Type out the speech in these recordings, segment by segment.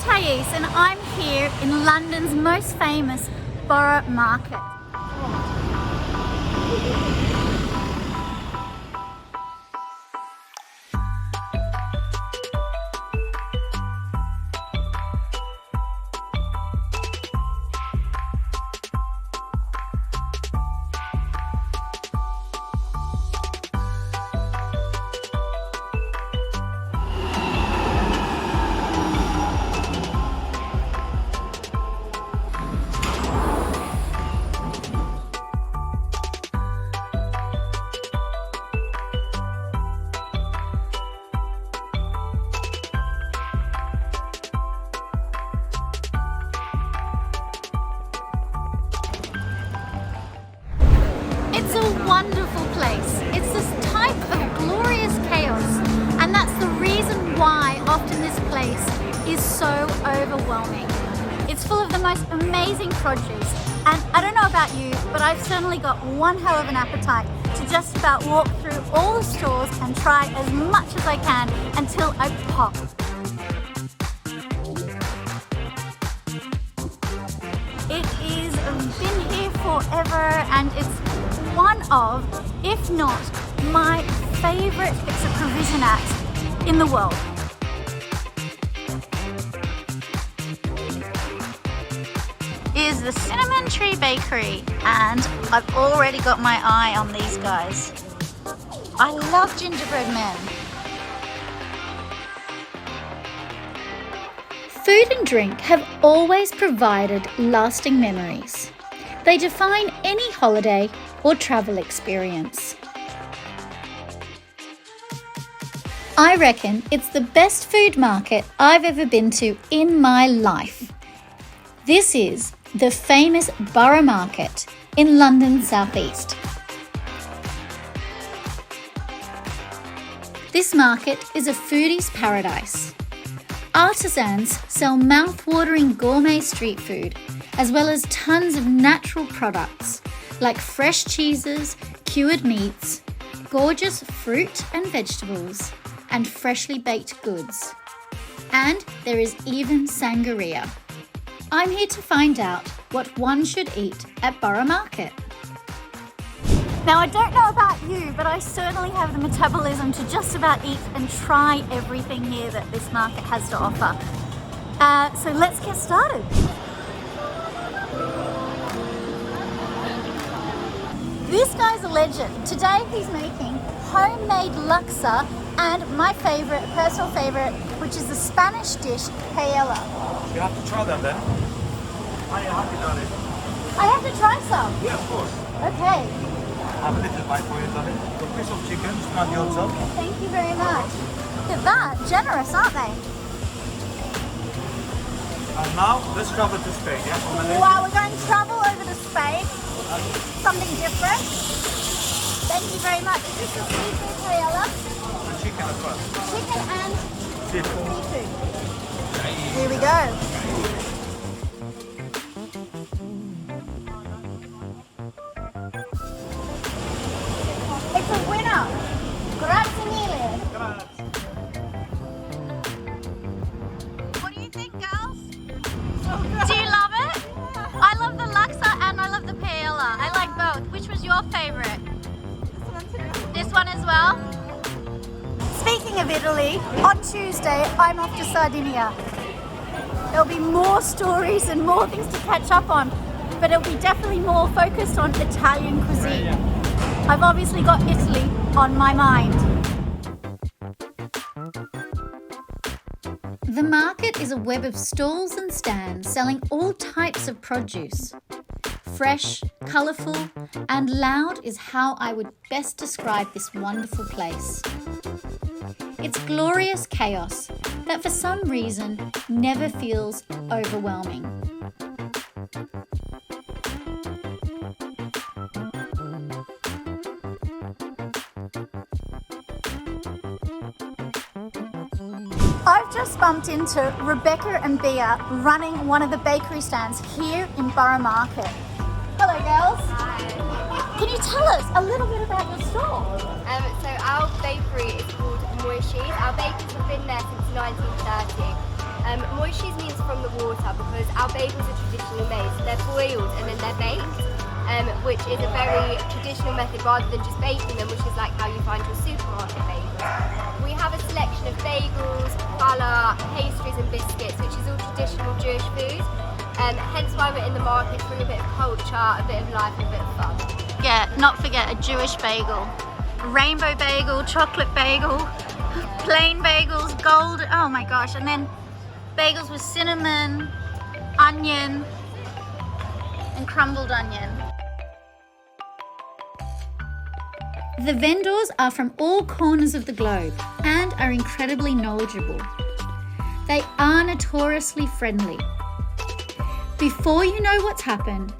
Tais and I'm here in London's most famous Borough Market. It's a wonderful place. It's this type of glorious chaos, and that's the reason why often this place is so overwhelming. It's full of the most amazing produce, and I don't know about you, but I've certainly got one hell of an appetite to just about walk through all the stores and try as much as I can until I pop. It is been here forever, and it's one of, if not my favourite bits of provisionat in the world. Is the Cinnamon Tree Bakery, and I've already got my eye on these guys. I love gingerbread men. Food and drink have always provided lasting memories. They define any holiday or travel experience. I reckon it's the best food market I've ever been to in my life. This is the famous Borough Market in London's southeast. This market is a foodie's paradise. Artisans sell mouth-watering gourmet street food, as well as tons of natural products like fresh cheeses, cured meats, gorgeous fruit and vegetables, and freshly baked goods. And there is even sangria. I'm here to find out what one should eat at Borough Market. Now, I don't know about you, but I certainly have the metabolism to just about eat and try everything here that this market has to offer. So let's get started. This guy's a legend. Today he's making homemade laksa and my favorite, personal favorite, which is the Spanish dish paella. You have to try them then. Are you happy, darling? I have to try some. Yeah, of course. Okay. Have a little bite for you, darling. A piece of chicken, snug yourself. Thank you very much. Look at that, generous, aren't they? And now, let's travel to Spain, yeah? Wow, we're going to travel over to Spain. Something different. Thank you very much. Is this the seafood paella? And chicken as well. Chicken and Seafood. seafood. Here we go. It's a winner. Grazie mille. What do you think, girls? Do you love it? I love the laksa and I love the paella. I like both. Which was your favorite? This one as well? Speaking of Italy, on Tuesday I'm off to Sardinia. There'll be more stories and more things to catch up on, but it'll be definitely more focused on Italian cuisine. I've obviously got Italy on my mind. The market is a web of stalls and stands selling all types of produce. Fresh, colourful, and loud is how I would best describe this wonderful place. It's glorious chaos that for some reason never feels overwhelming. I've just bumped into Rebecca and Bea running one of the bakery stands here in Borough Market. Hello girls. Hi. Can you tell us a little bit about your store? So our bakery is called Moishi's. Our bakers have been there since 1930. Moist cheese means from the water because our bagels are traditionally made. So they're boiled and then they're baked, which is a very traditional method rather than just baking them, which is like how you find your supermarket bagels. We have a selection of bagels, challah, pastries and biscuits, which is all traditional Jewish food. Hence why we're in the market, bring a bit of culture, a bit of life, and a bit of fun. Yeah, not forget a Jewish bagel. Rainbow bagel, chocolate bagel, plain bagels, gold, oh my gosh, and then bagels with cinnamon, onion, and crumbled onion. The vendors are from all corners of the globe and are incredibly knowledgeable. They are notoriously friendly. Before you know what's happened,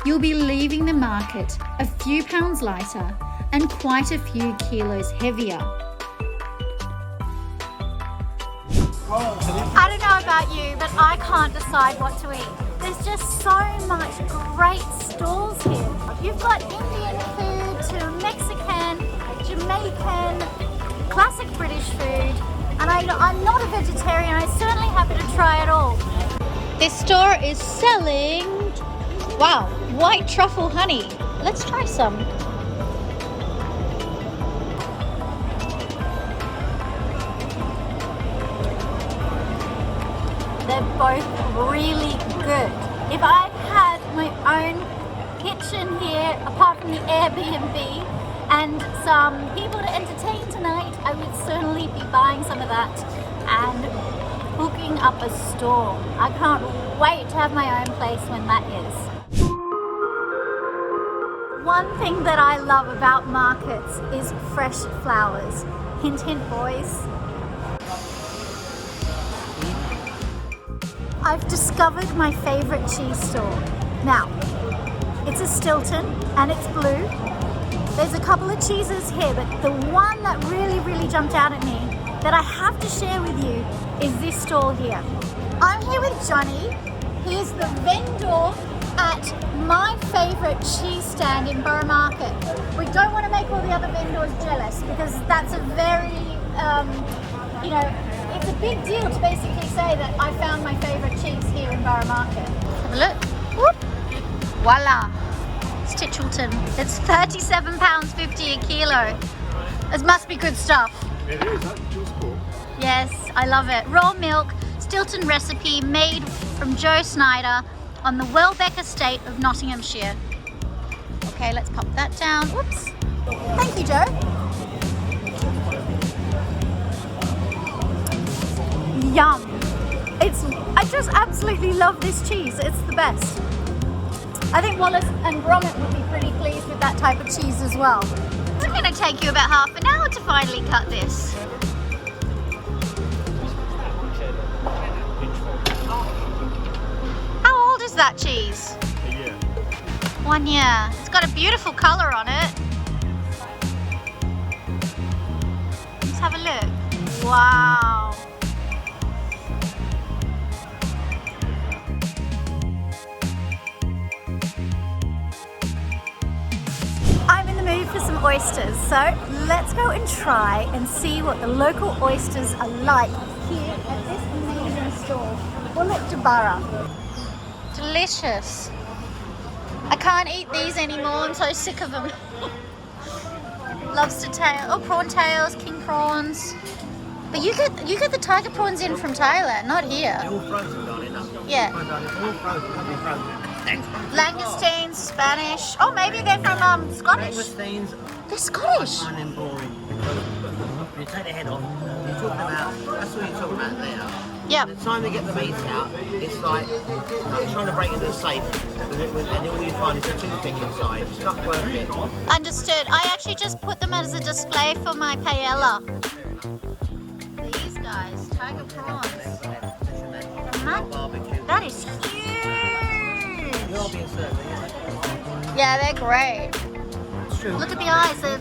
you'll be leaving the market a few pounds lighter and quite a few kilos heavier. I don't know about you, but I can't decide what to eat. There's just so much great stalls here. You've got Indian food to Mexican, Jamaican, classic British food, and I'm not a vegetarian. I'm certainly happy to try it all. This store is selling, wow, white truffle honey. Let's try some. They're both really good. If I had my own kitchen here, apart from the Airbnb, and some people to entertain tonight, I would certainly be buying some of that and hooking up a store. I can't wait to have my own place when that is. One thing that I love about markets is fresh flowers. Hint, hint, boys. I've discovered my favorite cheese store. Now, it's a Stilton and it's blue. There's a couple of cheeses here, but the one that really jumped out at me that I have to share with you is this stall here. I'm here with Johnny. He is the vendor at my favorite cheese stand in Borough Market. We don't want to make all the other vendors jealous because that's a very, it's a big deal to basically say that I found my favorite cheese here in Borough Market. Have a look. Whoop. Voila. It's Titchelton. It's £37.50 a kilo. This must be good stuff. It is, that's just cool. Yes, I love it. Raw milk, Stilton recipe made from Joe Snyder on the Welbeck estate of Nottinghamshire. Okay, let's pop that down. Whoops. Thank you, Joe. Yum. I just absolutely love this cheese. It's the best. I think Wallace and Gromit would be pretty pleased with that type of cheese as well. It's going to take you about half an hour to finally cut this. How old is that cheese? A year. 1 year. It's got a beautiful colour on it. Let's have a look. Wow. I'm in the mood for some oysters, so let's go and try and see what the local oysters are like here at this amazing store, Bullet to Borough. Delicious. I can't eat these anymore, I'm so sick of them. Lobster tail, oh, prawn tails, king prawns. But you get the tiger prawns in from Thailand, not here. They're all frozen, darling. Yeah. All frozen. Langoustines, Spanish. Oh, maybe they're from Scottish. Langoustines, They're Scottish. I find them boring because you take the head off, you're talking about, that's what you're talking about there. Yep. By the time they get the meat out, it's like trying to break into the safe and all you find is a toothpick inside. It's not worth it. Understood. I actually just put them as a display for my paella. These guys, tiger prawns. That is huge. You're all being served, yeah? Yeah, they're great. It's true. Look at the eyes, they're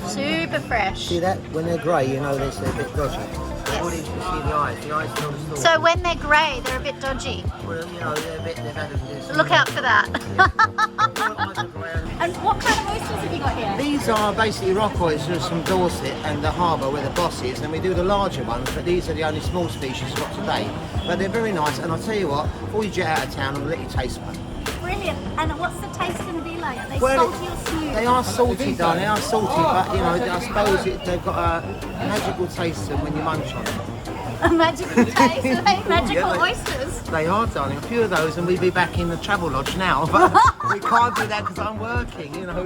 super fresh. See that? When they're grey, you know they're a bit dodgy. Yes. Well, you can see the eyes. The eyes tell the story. So when they're grey, they're a bit dodgy. Well, you know, they've had this. Look out for that. Eyes are grey. And what kind of oysters have you got here? These are basically rock oysters from Dorset and the harbour where the boss is, and we do the larger ones, but these are the only small species we've got today. But they're very nice, and I'll tell you what, before you jet out of town, I'll let you taste one. Brilliant. And what's the taste going to be like? Are they Well, salty or smooth? They are salty, darling, they are salty, but you know, I suppose they've got a magical taste to them when you munch on them. A magical taste? Are they magical Yeah, oysters? They are, darling, a few of those, and we'd be back in the travel lodge now, but we can't do that because I'm working, you know.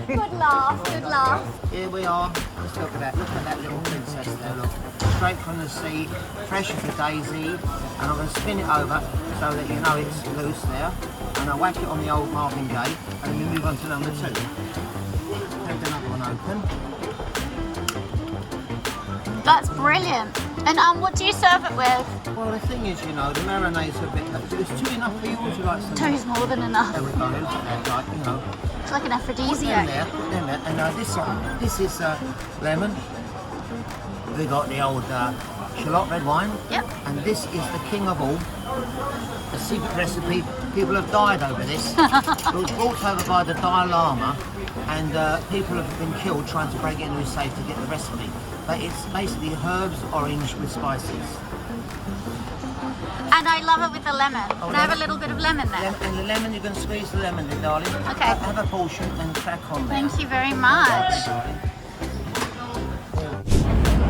Good laugh, good laugh. Here we are. Let's look at that little princess there, look. Straight from the sea, fresh as a daisy. And I'm going to spin it over so that you know it's loose there. And I whack it on the old martingale, and then we move on to number 2. Take another one open. That's brilliant. And what do you serve it with? Well, the thing is, you know, the marinade's a bit... Is 2 enough for you, or would you like some? 2 is more than enough. There we go, look at that, like, you know. It's like an Put them aphrodisiac. there, put them there. And this is lemon. We got the old shallot red wine. Yep. And this is the king of all. The secret recipe. People have died over this. It was brought over by the Dalai Lama, and people have been killed trying to break it into his safe to get the recipe. But it's basically herbs, orange with spices. And I love it with the lemon. Can I have a little bit of lemon there? And the lemon, you can squeeze the lemon there, darling. Okay. Have a portion and crack on there. Thank you very much.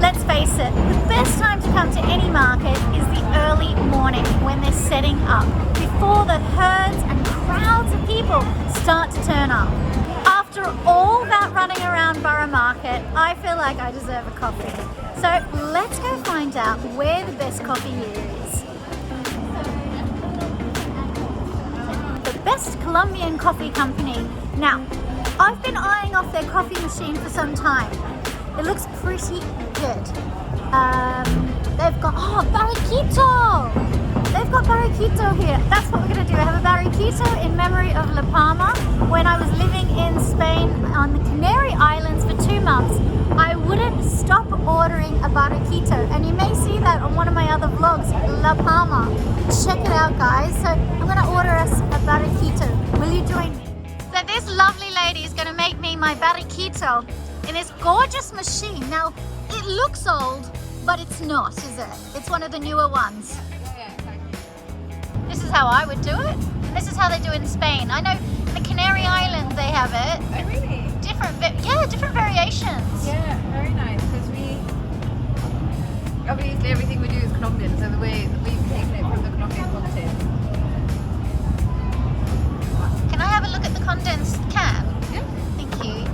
Let's face it, the best time to come to any market is the early morning when they're setting up, before the herds and crowds of people start to turn up. After all that running around Borough Market, I feel like I deserve a coffee. So let's go find out where the best coffee is. The Best Colombian Coffee Company. Now, I've been eyeing off their coffee machine for some time. It looks pretty good. They've got, barraquito! They've got barraquito here. That's what we're going to do. I have a barraquito in memory of La Palma. When I was living in Spain on the Canary Islands for 2 months, I wouldn't stop ordering a barraquito. And you may see that on one of my other vlogs, La Palma. Check it out, guys. So I'm going to order us a barraquito. Will you join me? So this lovely lady is going to make me my barraquito in this gorgeous machine. Now, it looks old, but it's not, is it? It's one of the newer ones. This is how I would do it. This is how they do it in Spain. I know in the Canary Islands they have it. Oh, really? Different variations. Yeah, very nice. Because obviously everything we do is Colombian, so the way we've taken it from the Colombian content. Can I have a look at the condensed can? Yeah. Thank you.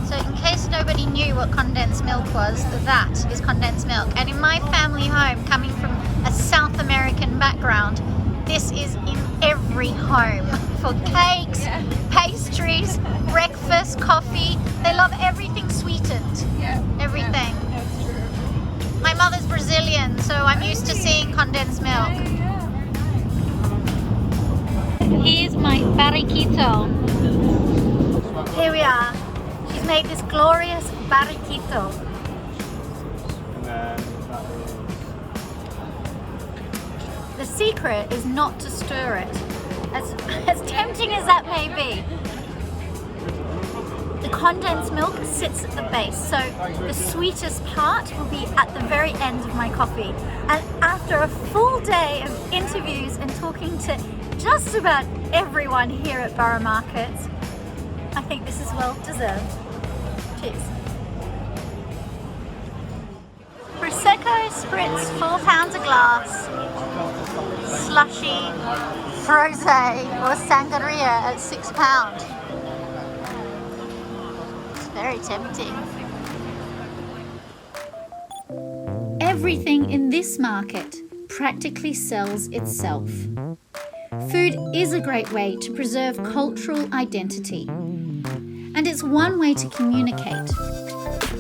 So in case nobody knew what condensed milk was, that is condensed milk. And in my family home, coming from a South American background, this is in every home. For cakes, pastries, breakfast, coffee. They love everything sweetened. Yeah. Everything. Yeah, that's true. My mother's Brazilian, so I'm used to seeing condensed milk. Yeah, very nice. Here's my barraquito. Here we are. She's made this glorious barraquito. The secret is not to stir it, as tempting as that may be. The condensed milk sits at the base, so the sweetest part will be at the very end of my coffee. And after a full day of interviews and talking to just about everyone here at Borough Market, I think this is well deserved. Cheers. Prosecco spritz, 4 pounds a glass. Slushy, rosé or sangria at £6. It's very tempting. Everything in this market practically sells itself. Food is a great way to preserve cultural identity, and it's one way to communicate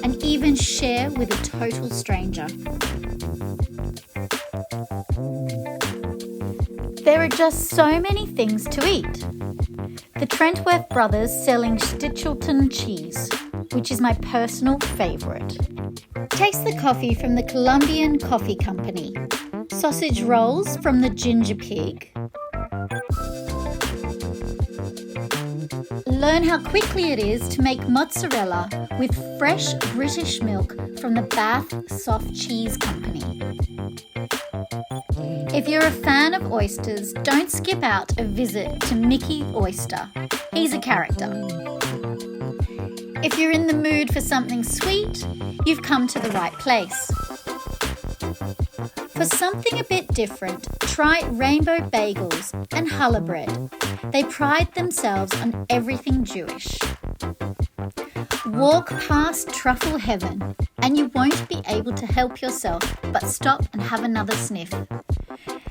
and even share with a total stranger. There are just so many things to eat. The Trentworth brothers selling Stichelton cheese, which is my personal favourite. Taste the coffee from the Colombian Coffee Company. Sausage rolls from the Ginger Pig. Learn how quickly it is to make mozzarella with fresh British milk from the Bath Soft Cheese Company. If you're a fan of oysters, don't skip out a visit to Mickey Oyster. He's a character. If you're in the mood for something sweet, you've come to the right place. For something a bit different, try Rainbow Bagels and Challah Bread. They pride themselves on everything Jewish. Walk past Truffle Heaven and you won't be able to help yourself but stop and have another sniff.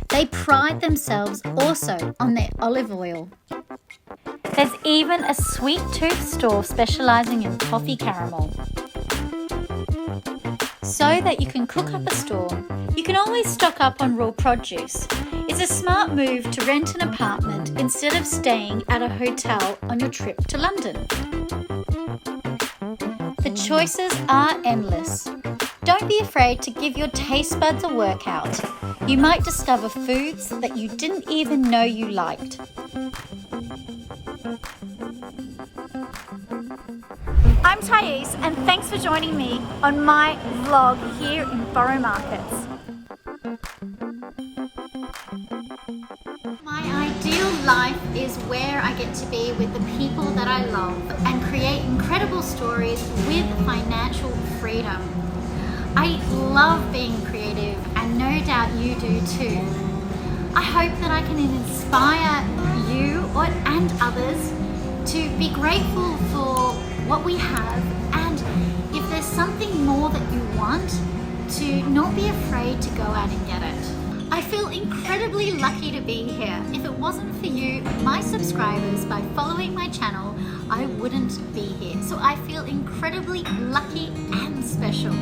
They pride themselves also on their olive oil. There's even a sweet tooth store specialising in toffee caramel. So that you can cook up a storm, you can always stock up on raw produce. It's a smart move to rent an apartment instead of staying at a hotel on your trip to London. The choices are endless. Don't be afraid to give your taste buds a workout. You might discover foods that you didn't even know you liked. I'm Tais, and thanks for joining me on my vlog here in Borough Market. My ideal life is where I get to be with the people that I love and create incredible stories with financial freedom. I love being creative, and no doubt you do too. I hope that I can inspire you and others to be grateful for what we have, and if there's something more that you want, to not be afraid to go out and get it. I feel incredibly lucky to be here. If it wasn't for you, my subscribers, by following my channel, I wouldn't be here. So I feel incredibly lucky and special.